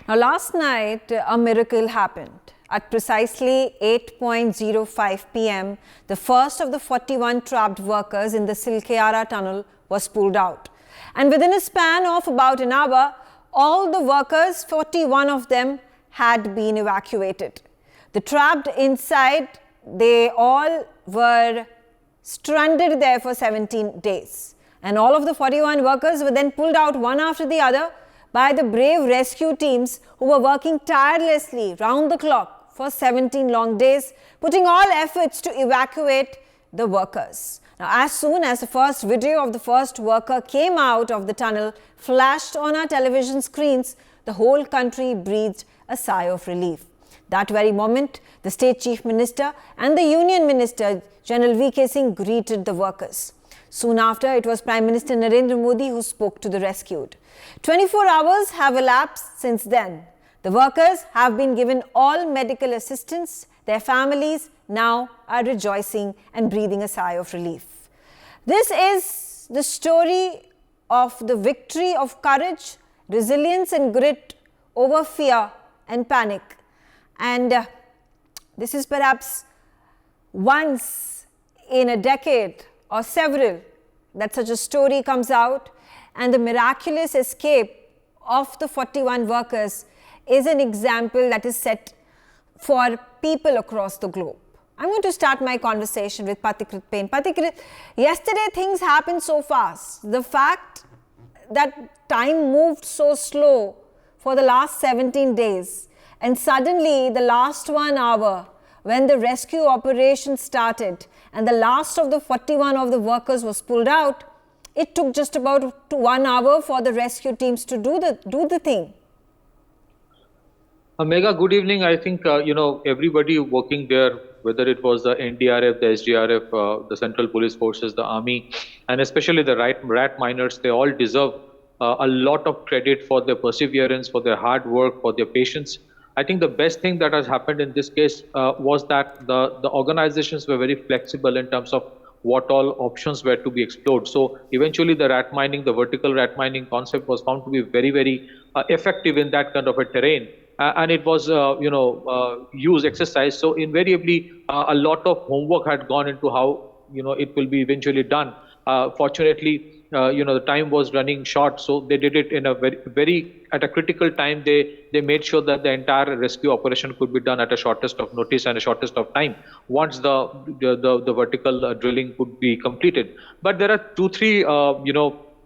Now, last night, a miracle happened. At precisely 8:05 p.m., the first of the 41 trapped workers in the Sikyara tunnel was pulled out. And within a span of about an hour, all the workers, 41 of them, had been evacuated. The trapped inside, they all were stranded there for 17 days. And all of the 41 workers were then pulled out one after the other by the brave rescue teams who were working tirelessly round the clock for 17 long days, putting all efforts to evacuate the workers. Now, as soon as the first video of the first worker came out of the tunnel, flashed on our television screens, the whole country breathed a sigh of relief. That very moment, the State Chief Minister and the Union Minister, General V.K. Singh, greeted the workers. Soon after, it was Prime Minister Narendra Modi who spoke to the rescued. 24 hours have elapsed since then. The workers have been given all medical assistance. Their families now are rejoicing and breathing a sigh of relief. This is the story of the victory of courage, resilience and grit over fear and panic. And this is perhaps once in a decade or several that such a story comes out, and the miraculous escape of the 41 workers is an example that is set for people across the globe. I'm going to start my conversation with Pathikrit Pain. Pathikrit, yesterday things happened so fast. The fact that time moved so slow for the last 17 days, and suddenly the last 1 hour when the rescue operation started and the last of the 41 of the workers was pulled out, it took just about 1 hour for the rescue teams to do the thing. Megha, good evening. I think, everybody working there, whether it was the NDRF, the SDRF, the Central Police Forces, the Army, and especially the rat miners, they all deserve a lot of credit for their perseverance, for their hard work, for their patience. I think the best thing that has happened in this case was that the organizations were very flexible in terms of what all options were to be explored. So eventually the rat mining, the vertical rat mining concept was found to be very, very effective in that kind of a terrain. And it was, use exercise. So invariably, a lot of homework had gone into how, it will be eventually done. Fortunately, the time was running short, so they did it in a very at a critical time. They made sure that the entire rescue operation could be done at a shortest of notice and a shortest of time once the vertical drilling could be completed. But there are two, three,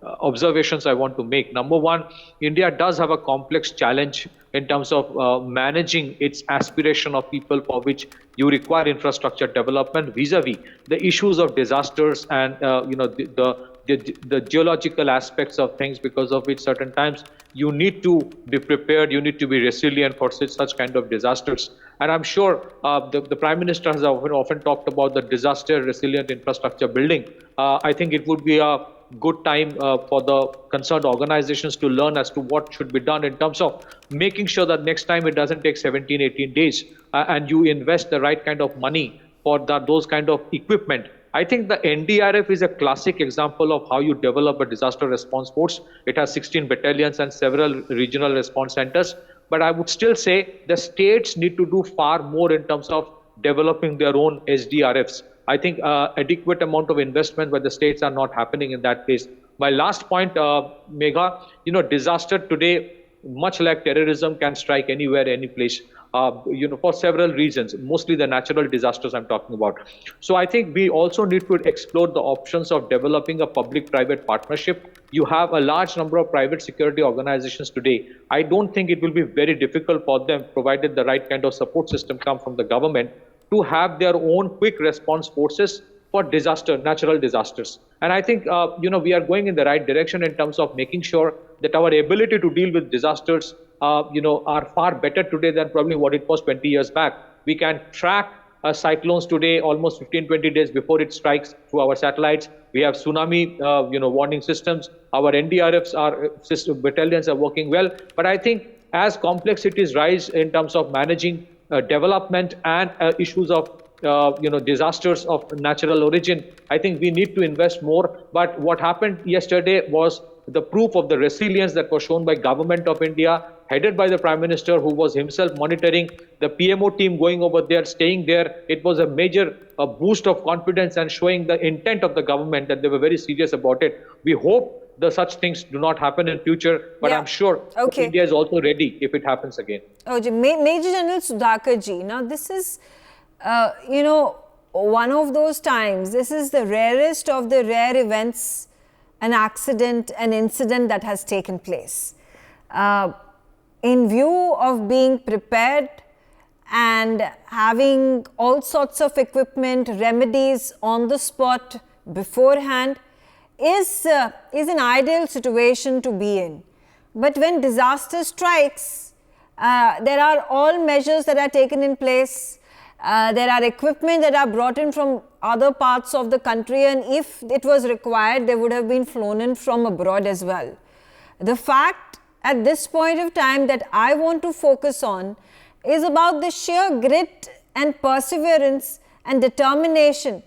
observations I want to make. Number one, India does have a complex challenge in terms of managing its aspiration of people for which you require infrastructure development vis-a-vis the issues of disasters and the geological aspects of things, because of which certain times you need to be prepared, you need to be resilient for such kind of disasters. And I'm sure the Prime Minister has often talked about the disaster resilient infrastructure building. I think it would be a good time for the concerned organizations to learn as to what should be done in terms of making sure that next time it doesn't take 17, 18 days and you invest the right kind of money for those kind of equipment. I think the NDRF is a classic example of how you develop a disaster response force. It has 16 battalions and several regional response centers. But I would still say the states need to do far more in terms of developing their own SDRFs. I think adequate amount of investment by the states are not happening in that place. My last point, Megha, disaster today, much like terrorism, can strike anywhere, any place. For several reasons, mostly the natural disasters I'm talking about. So I think we also need to explore the options of developing a public-private partnership. You have a large number of private security organizations today. I don't think it will be very difficult for them, provided the right kind of support system come from the government, to have their own quick response forces for natural disasters. And I think, we are going in the right direction in terms of making sure that our ability to deal with disasters are far better today than probably what it was 20 years back. We can track cyclones today almost 15-20 days before it strikes through our satellites. We have tsunami warning systems. Our NDRFs, battalions are working well. But I think as complexities rise in terms of managing development and issues of disasters of natural origin. I think we need to invest more. But what happened yesterday was the proof of the resilience that was shown by Government of India, headed by the Prime Minister, who was himself monitoring the PMO team going over there, staying there. It was a major boost of confidence and showing the intent of the government that they were very serious about it. We hope such things do not happen in future, but I'm sure India is also ready if it happens again. Major General Sudhakarji, now this is, one of those times, this is the rarest of the rare events, an accident, an incident that has taken place. In view of being prepared and having all sorts of equipment, remedies on the spot beforehand, is an ideal situation to be in. But when disaster strikes, there are all measures that are taken in place. There are equipment that are brought in from other parts of the country, and if it was required, they would have been flown in from abroad as well. The fact at this point of time that I want to focus on is about the sheer grit and perseverance and determination,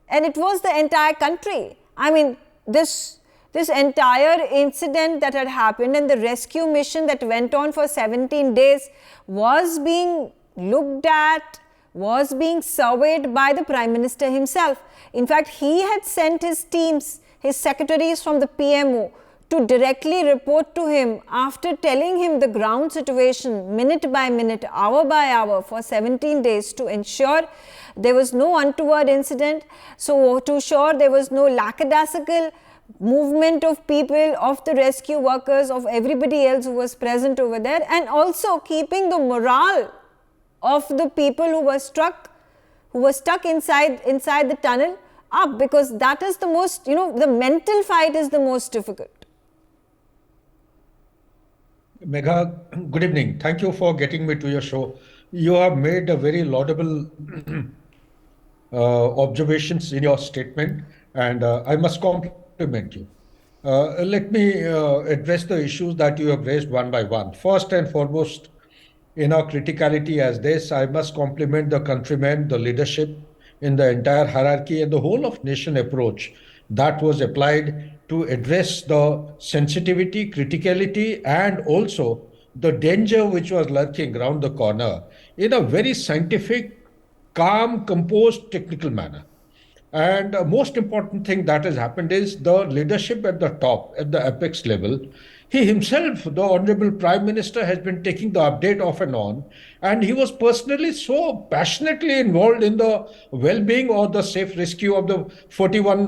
and it was the entire country. I mean, this entire incident that had happened and the rescue mission that went on for 17 days was being looked at, was being surveyed by the Prime Minister himself. In fact, he had sent his teams, his secretaries from the PMO, to directly report to him after telling him the ground situation minute by minute, hour by hour for 17 days to ensure there was no untoward incident, so to ensure there was no lackadaisical movement of people, of the rescue workers, of everybody else who was present over there, and also keeping the morale of the people who were stuck inside the tunnel up, because that is the most, the mental fight is the most difficult. Megha, good evening. Thank you for getting me to your show. You have made a very laudable observations in your statement, and I must compliment you. Let me address the issues that you have raised one by one. First and foremost, in our criticality as this, I must compliment the countrymen, the leadership in the entire hierarchy and the whole of nation approach that was applied to address the sensitivity, criticality, and also the danger which was lurking around the corner in a very scientific, calm, composed, technical manner. And the most important thing that has happened is the leadership at the top, at the apex level. He himself, the Honorable Prime Minister, has been taking the update off and on, and he was personally so passionately involved in the well-being or the safe rescue of the 41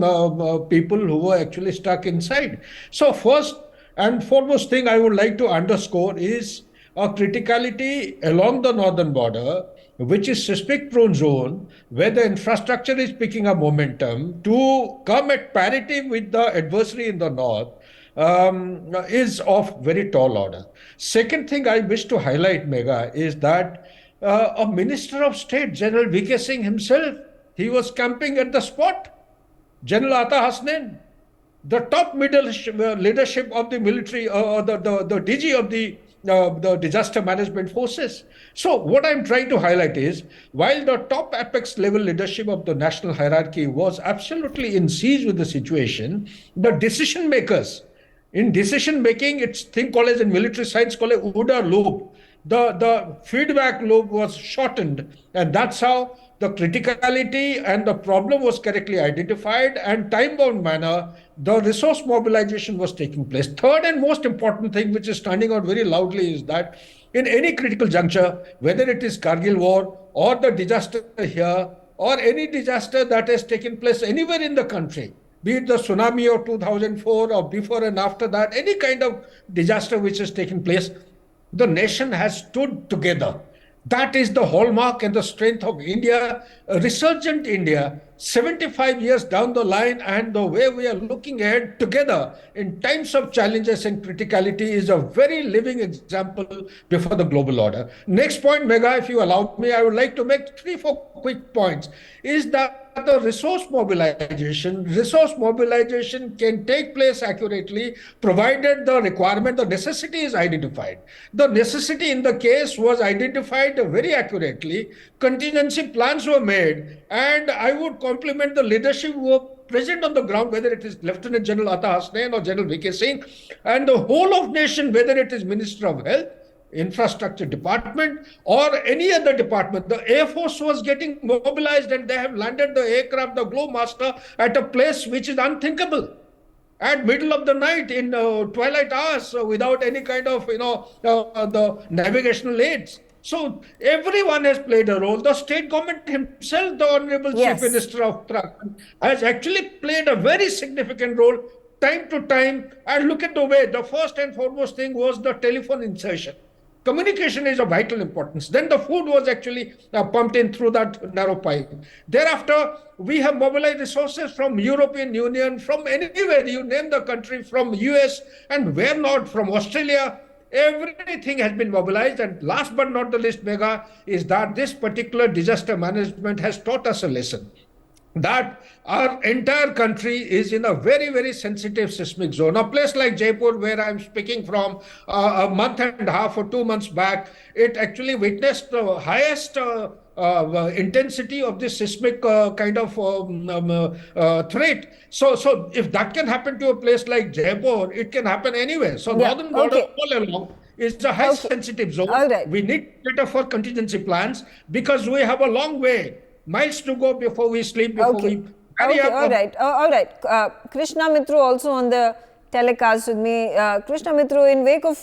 people who were actually stuck inside. So first and foremost thing I would like to underscore is a criticality along the northern border, which is suspect-prone zone, where the infrastructure is picking up momentum to come at parity with the adversary in the north, is of very tall order. Second thing I wish to highlight, Megha, is that a Minister of State, General V.K. Singh himself, he was camping at the spot. General Ata Hasnain, the top leadership of the military, the DG of the disaster management forces. So what I'm trying to highlight is, while the top apex level leadership of the national hierarchy was absolutely in siege with the situation, the decision makers, in decision making, it's thing called as in military science called a OODA loop. The feedback loop was shortened, and that's how the criticality and the problem was correctly identified, and time-bound manner, the resource mobilization was taking place. Third and most important thing, which is standing out very loudly, is that in any critical juncture, whether it is Kargil war or the disaster here, or any disaster that has taken place anywhere in the country, be it the tsunami of 2004 or before and after that, any kind of disaster which has taken place, the nation has stood together. That is the hallmark and the strength of India, a resurgent India, 75 years down the line and the way we are looking ahead together in times of challenges and criticality is a very living example before the global order. Next point, Megha, if you allow me, I would like to make 3-4 quick points, is that the resource mobilization can take place accurately provided the requirement, the necessity is identified. The necessity in the case was identified very accurately. Contingency plans were made, and I would compliment the leadership who were present on the ground, whether it is Lieutenant General Atta Hasnain or General V.K. Singh, and the whole of nation, whether it is Minister of Health, Infrastructure Department, or any other department. The Air Force was getting mobilized, and they have landed the aircraft, the Glowmaster, at a place which is unthinkable. At middle of the night, in twilight hours, without any kind of, the navigational aids. So everyone has played a role. The state government himself, the Honorable Chief Minister of Uttarakhand, has actually played a very significant role time to time. And look at the way, the first and foremost thing was the telephone insertion. Communication is of vital importance. Then the food was actually pumped in through that narrow pipe. Thereafter, we have mobilized resources from European Union, from anywhere, you name the country, from US, and where not, from Australia. Everything has been mobilized. And last but not the least, Megha, is that this particular disaster management has taught us a lesson, that our entire country is in a very, very sensitive seismic zone. A place like Jaipur, where I'm speaking from, a month and a half or 2 months back, it actually witnessed the highest intensity of this seismic kind of threat. So if that can happen to a place like Jaipur, it can happen anywhere. So northern border all along is a high sensitive zone. We need data for contingency plans because we have a long way, miles to go before we sleep, before we... All right. Krishna Mitru also on the telecast with me. Krishna Mitru, in wake of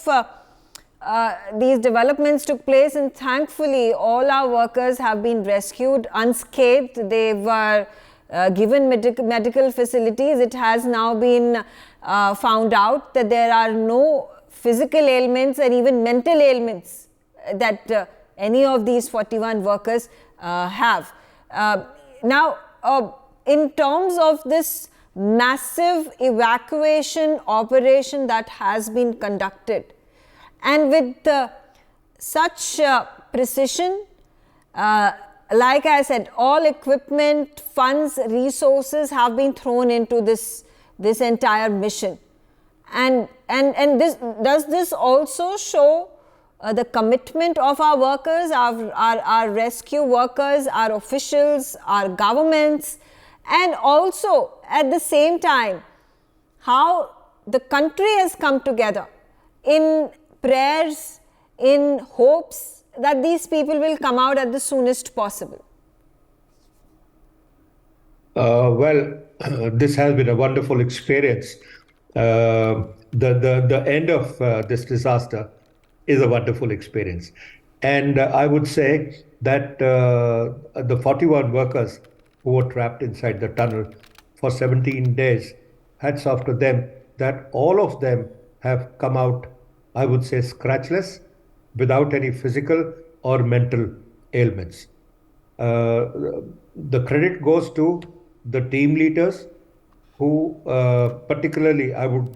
these developments took place, and thankfully all our workers have been rescued unscathed. They were given medical facilities. It has now been found out that there are no physical ailments and even mental ailments that any of these 41 workers have. Now, in terms of this massive evacuation operation that has been conducted, and with such precision, like I said, all equipment, funds, resources have been thrown into this entire mission. And does this also show the commitment of our workers, our rescue workers, our officials, our governments, and also at the same time how the country has come together in prayers, in hopes that these people will come out at the soonest possible? This has been a wonderful experience. The end of this disaster is a wonderful experience. And I would say that the 41 workers who were trapped inside the tunnel for 17 days, hats off to them, that all of them have come out, I would say, scratchless, without any physical or mental ailments. The credit goes to the team leaders who, particularly I would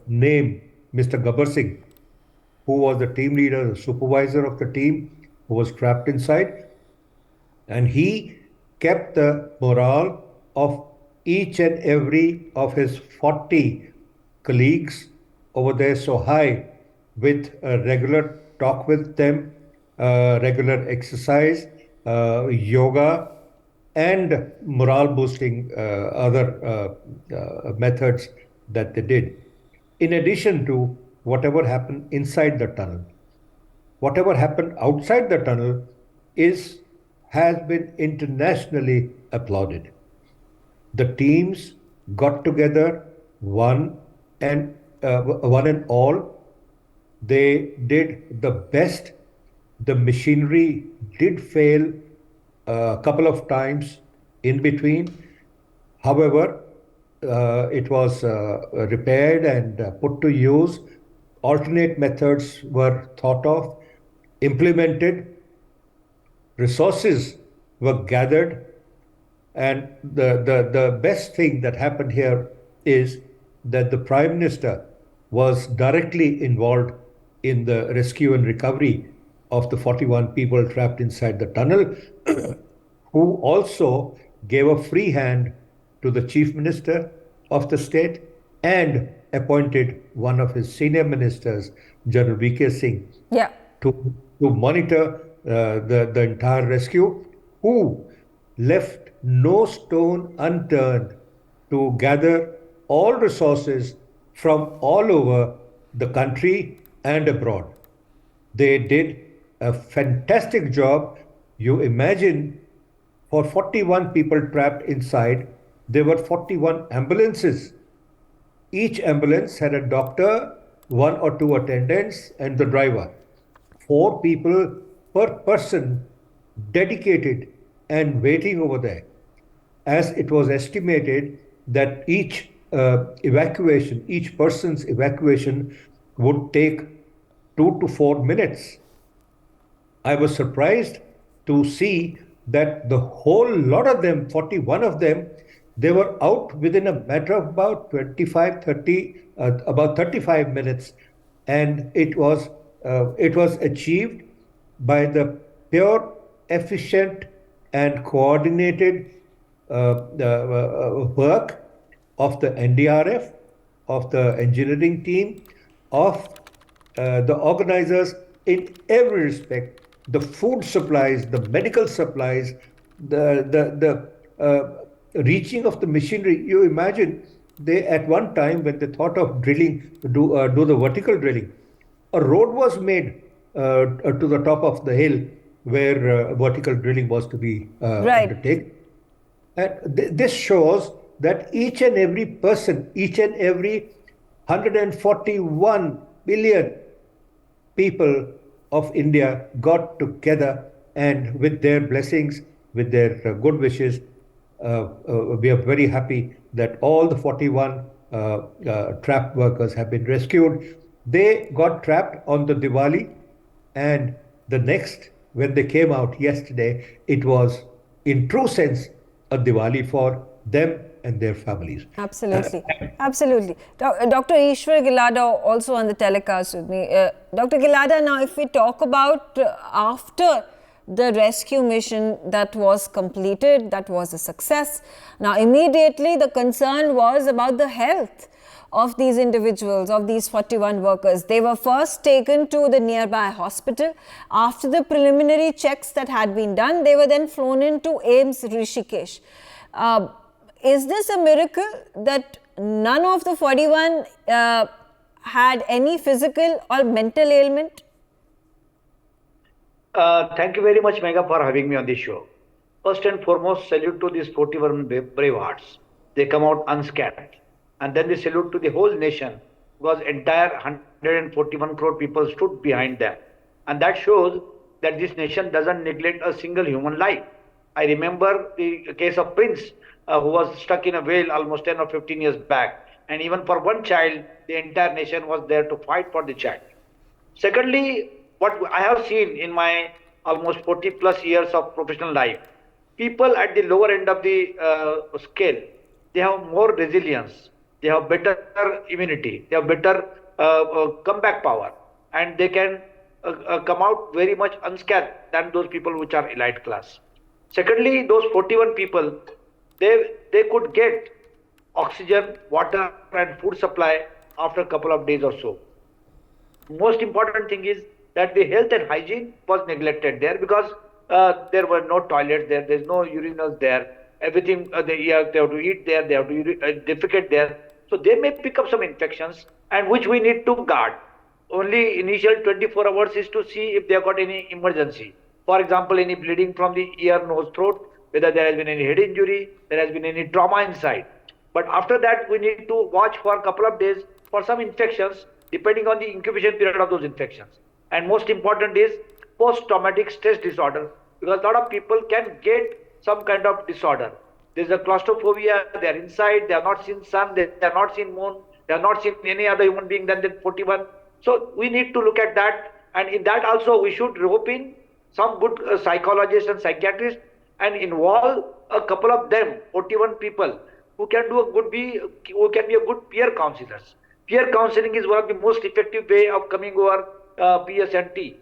name Mr. Gabbar Singh, who was the team leader, the supervisor of the team, who was trapped inside. And he kept the morale of each and every of his 40 colleagues over there so high, with a regular talk with them, regular exercise, yoga, and morale boosting other methods that they did. In addition to whatever happened inside the tunnel, whatever happened outside the tunnel has been internationally applauded. The teams got together, one and all. They did the best. The machinery did fail a couple of times in between. However, it was repaired and put to use. Alternate methods were thought of, implemented. Resources were gathered, And the best thing that happened here is that the Prime Minister was directly involved in the rescue and recovery of the 41 people trapped inside the tunnel, who also gave a free hand to the Chief Minister of the state and appointed one of his senior ministers, General V.K. Singh, Yeah. to monitor the entire rescue, who left no stone unturned to gather all resources from all over the country and abroad. They did a fantastic job. You imagine, for 41 people trapped inside, there were 41 ambulances. Each ambulance had a doctor, one or two attendants, and the driver. 4 people per person dedicated and waiting over there, as it was estimated that each person's evacuation would take 2 to 4 minutes. I was surprised to see that the whole lot of them, 41 of them, they were out within a matter of about 35 minutes. And it was achieved by the pure, efficient and coordinated work of the NDRF, of the engineering team, of the organizers in every respect. The food supplies, the medical supplies, the reaching of the machinery. You imagine, they at one time, when they thought of drilling, do the vertical drilling, a road was made to the top of the hill where vertical drilling was to be undertaken. And this shows that each and every person, each and every 141 billion people of India got together, and with their blessings, with their good wishes, we are very happy that all the 41 trapped workers have been rescued. They got trapped on the Diwali, and the next, when they came out yesterday, it was in true sense a Diwali for them and their families. Absolutely. Absolutely. Dr. Ishwar Gilada also on the telecast with me. Dr. Gilada, now if we talk about after the rescue mission that was completed, that was a success. Now immediately the concern was about the health of these individuals, of these 41 workers. They were first taken to the nearby hospital. After the preliminary checks that had been done, they were then flown into AIIMS Rishikesh. Is this a miracle that none of the 41 had any physical or mental ailment? Thank you very much, Megha, for having me on this show. First and foremost, salute to these 41 brave hearts. They come out unscathed. And then the salute to the whole nation, because entire 141 crore people stood behind them. And that shows that this nation doesn't neglect a single human life. I remember the case of Prince, who was stuck in a whale almost 10 or 15 years back. And even for one child, the entire nation was there to fight for the child. Secondly, what I have seen in my almost 40 plus years of professional life, people at the lower end of the scale, they have more resilience. They have better immunity, they have better comeback power, and they can come out very much unscathed than those people which are elite class. Secondly, those 41 people, they could get oxygen, water and food supply after a couple of days or so. Most important thing is that the health and hygiene was neglected there, because there were no toilets there, there's no urinals there, everything they have to eat there, they have to defecate there. So they may pick up some infections, and which we need to guard. Only initial 24 hours is to see if they have got any emergency. For example, any bleeding from the ear, nose, throat, whether there has been any head injury, there has been any trauma inside. But after that, we need to watch for a couple of days for some infections, depending on the incubation period of those infections. And most important is post-traumatic stress disorder, because a lot of people can get some kind of disorder. There's a claustrophobia, they're inside, they have not seen sun, they have not seen moon, they have not seen any other human being than the 41. So we need to look at that, and in that also we should rope in some good psychologists and psychiatrists and involve a couple of them, 41 people, who can be a good peer counselors. Peer counseling is one of the most effective way of coming over PSNT,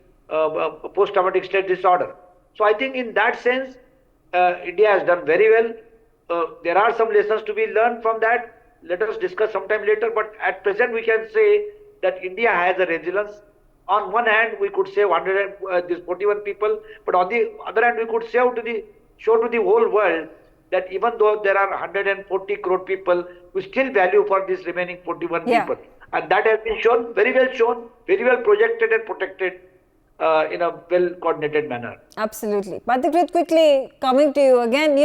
post-traumatic stress disorder. So I think in that sense, India has done very well. There are some lessons to be learned from that. Let us discuss sometime later. But at present, we can say that India has a resilience. On one hand, we could save 41 people, but on the other hand, we could show to the whole world that even though there are 140 crore people, we still value for these remaining 41 people. And that has been shown, very well projected and protected in a well coordinated manner. Absolutely. Pathikrit, quickly coming to you again,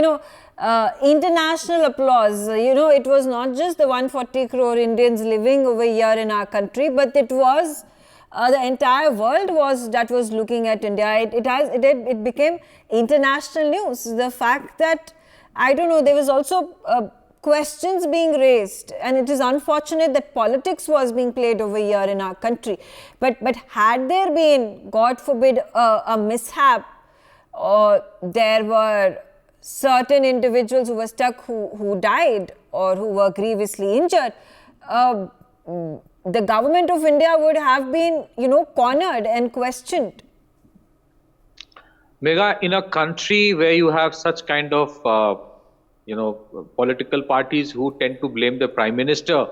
international applause. It was not just the 140 crore Indians living over here in our country, but it was the entire world was looking at India. It became international news. The fact that, I don't know, there was also questions being raised, and it is unfortunate that politics was being played over here in our country. But had there been, God forbid, a mishap, or there were certain individuals who were stuck who died or who were grievously injured, the government of India would have been, cornered and questioned. Megha, in a country where you have such kind of, political parties who tend to blame the Prime Minister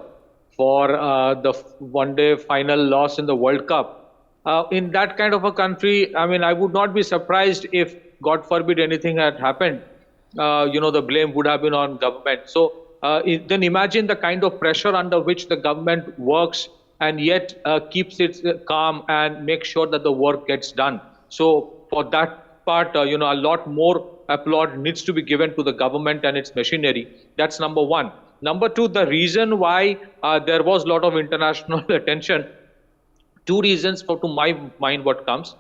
for the one-day final loss in the World Cup, in that kind of a country, I would not be surprised if, God forbid, anything had happened. The blame would have been on government. So then imagine the kind of pressure under which the government works and yet keeps it calm and makes sure that the work gets done. So for that part, a lot more applaud needs to be given to the government and its machinery. That's number one. Number two, the reason why there was a lot of international attention, two reasons to my mind what comes.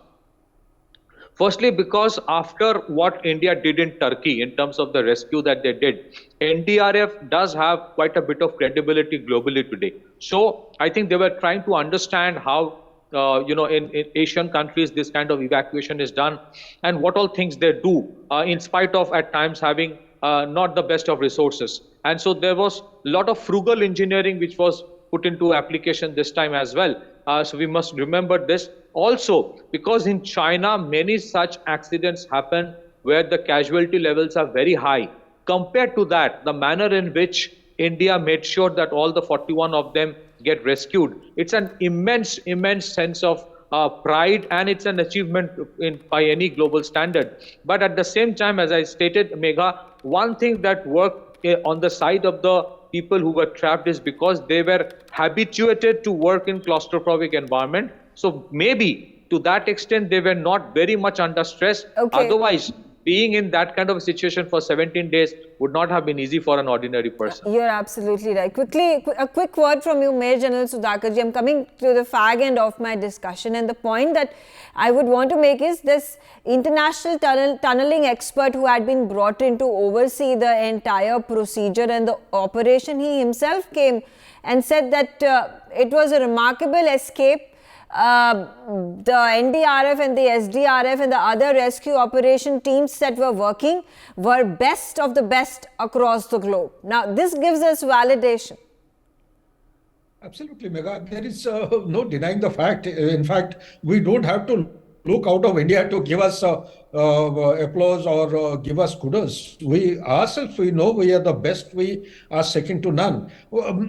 Firstly, because after what India did in Turkey in terms of the rescue that they did, NDRF does have quite a bit of credibility globally today. So I think they were trying to understand how, in Asian countries, this kind of evacuation is done and what all things they do, in spite of at times having not the best of resources. And so there was a lot of frugal engineering which was put into application this time as well. So we must remember this. Also, because in China, many such accidents happen where the casualty levels are very high. Compared to that, the manner in which India made sure that all the 41 of them get rescued, it's an immense sense of pride, and it's an achievement by any global standard. But at the same time, as I stated, Megha, one thing that worked on the side of the people who were trapped is because they were habituated to work in claustrophobic environment. So maybe to that extent, they were not very much under stress. Okay. Otherwise, being in that kind of a situation for 17 days would not have been easy for an ordinary person. You're absolutely right. Quickly, a quick word from you, Major General Sudhakarji. I'm coming to the fag end of my discussion, and the point that I would want to make is this international tunneling expert who had been brought in to oversee the entire procedure and the operation, he himself came and said that it was a remarkable escape. The NDRF and the SDRF and the other rescue operation teams that were working were best of the best across the globe. Now, this gives us validation. Absolutely, Megha. There is no denying the fact. In fact, we don't have to look out of India to give us applause or give us kudos. We ourselves, we know we are the best. We are second to none.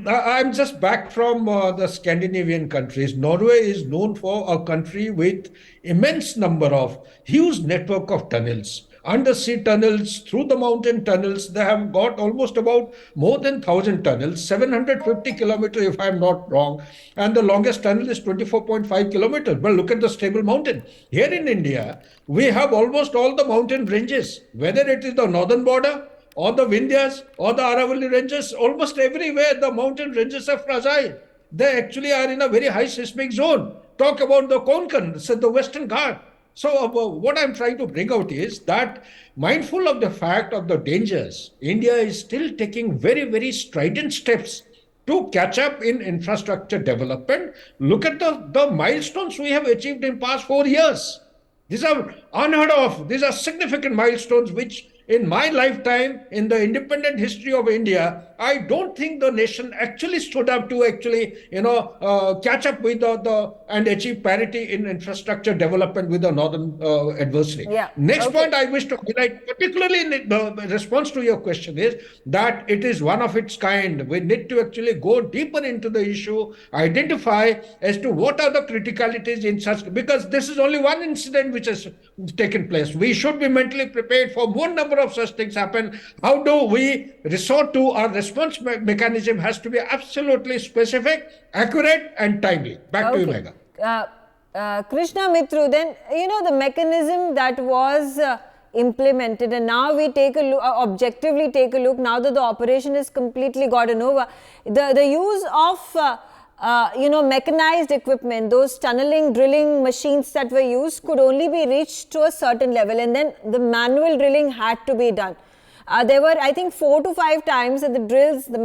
I'm just back from the Scandinavian countries. Norway is known for a country with immense number of huge network of tunnels. Undersea tunnels, through the mountain tunnels, they have got almost about more than 1,000 tunnels, 750 kilometers if I'm not wrong, and the longest tunnel is 24.5 kilometers. But look at the Stable Mountain. Here in India, we have almost all the mountain ranges, whether it is the northern border or the Vindhyas or the Aravalli ranges, almost everywhere the mountain ranges are fragile. They actually are in a very high seismic zone. Talk about the Konkan, so the Western Ghat. So what I'm trying to bring out is that, mindful of the fact of the dangers, India is still taking very, very strident steps to catch up in infrastructure development. Look at the milestones we have achieved in past 4 years. These are unheard of. These are significant milestones which in my lifetime, in the independent history of India, I don't think the nation actually stood up to catch up with and achieve parity in infrastructure development with the northern adversary. Yeah. Next Okay. point I wish to highlight, particularly in the response to your question, is that it is one of its kind. We need to actually go deeper into the issue, identify as to what are the criticalities in such, because this is only one incident which has taken place. We should be mentally prepared for more number of such things happen. How do we resort to our response mechanism has to be absolutely specific, accurate and timely. Back to you, Megha. Krishna Mitru, then the mechanism that was implemented, and now we take a look, objectively take a look, now that the operation is completely gotten over, the use of mechanized equipment, those tunneling, drilling machines that were used could only be reached to a certain level, and then the manual drilling had to be done. There were, I think, 4 to 5 times that the drills, the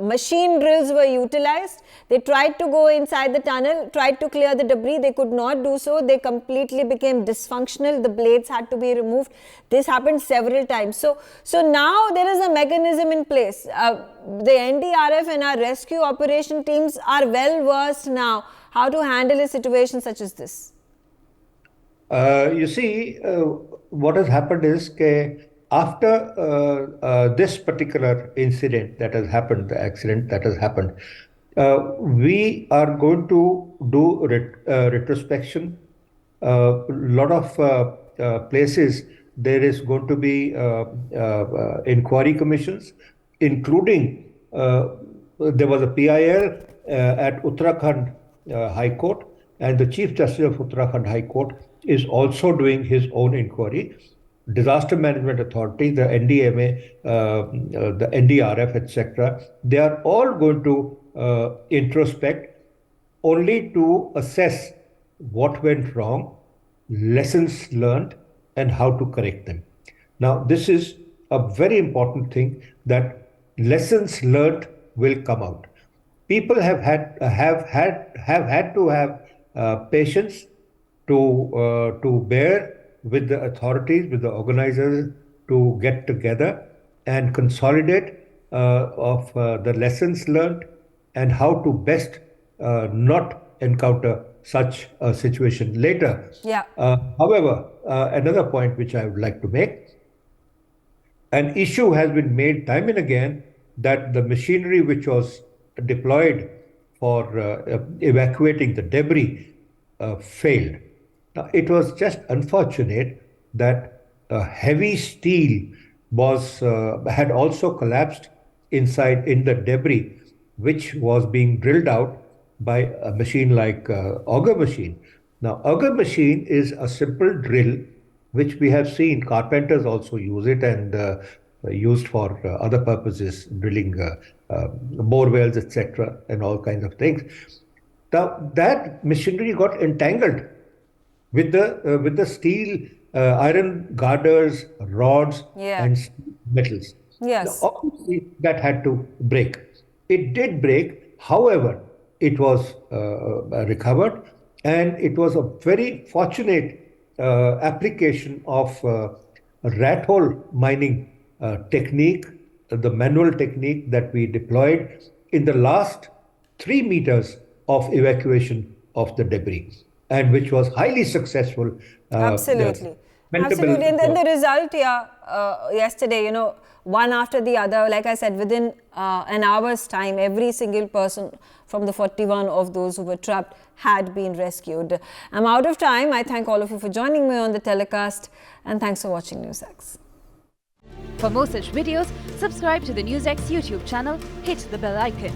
machine drills were utilized. They tried to go inside the tunnel, tried to clear the debris. They could not do so. They completely became dysfunctional. The blades had to be removed. This happened several times. So now there is a mechanism in place. The NDRF and our rescue operation teams are well versed now how to handle a situation such as this. You see, what has happened is that after this particular incident that has happened, the accident that has happened, we are going to do retrospection. A lot of places there is going to be inquiry commissions, including there was a PIL at Uttarakhand High Court, and the Chief Justice of Uttarakhand High Court is also doing his own inquiry. Disaster Management Authority, the NDMA, the NDRF, etc., they are all going to introspect only to assess what went wrong, lessons learned, and how to correct them. Now, this is a very important thing, that lessons learned will come out. People have had to have patience to bear with the authorities, with the organizers, to get together and consolidate of the lessons learned and how to best not encounter such a situation later. Yeah. However, another point which I would like to make, an issue has been made time and again that the machinery which was deployed for evacuating the debris failed. Now, it was just unfortunate that heavy steel had also collapsed inside in the debris, which was being drilled out by a machine like auger machine. Now, auger machine is a simple drill which we have seen carpenters also use it, and used for other purposes, drilling bore wells, etc., and all kinds of things. Now, that machinery got entangled with the steel, iron girders, rods, and metals. Yes. Now, obviously, that had to break. It did break. However, it was recovered, and it was a very fortunate application of rat hole mining technique, the manual technique that we deployed in the last 3 meters of evacuation of the debris, and which was highly successful. Absolutely. Absolutely. And then the result, yesterday, one after the other, like I said, within an hour's time, every single person from the 41 of those who were trapped had been rescued. I'm out of time. I thank all of you for joining me on the telecast, and thanks for watching NewsX. For more such videos, subscribe to the NewsX YouTube channel, hit the bell icon.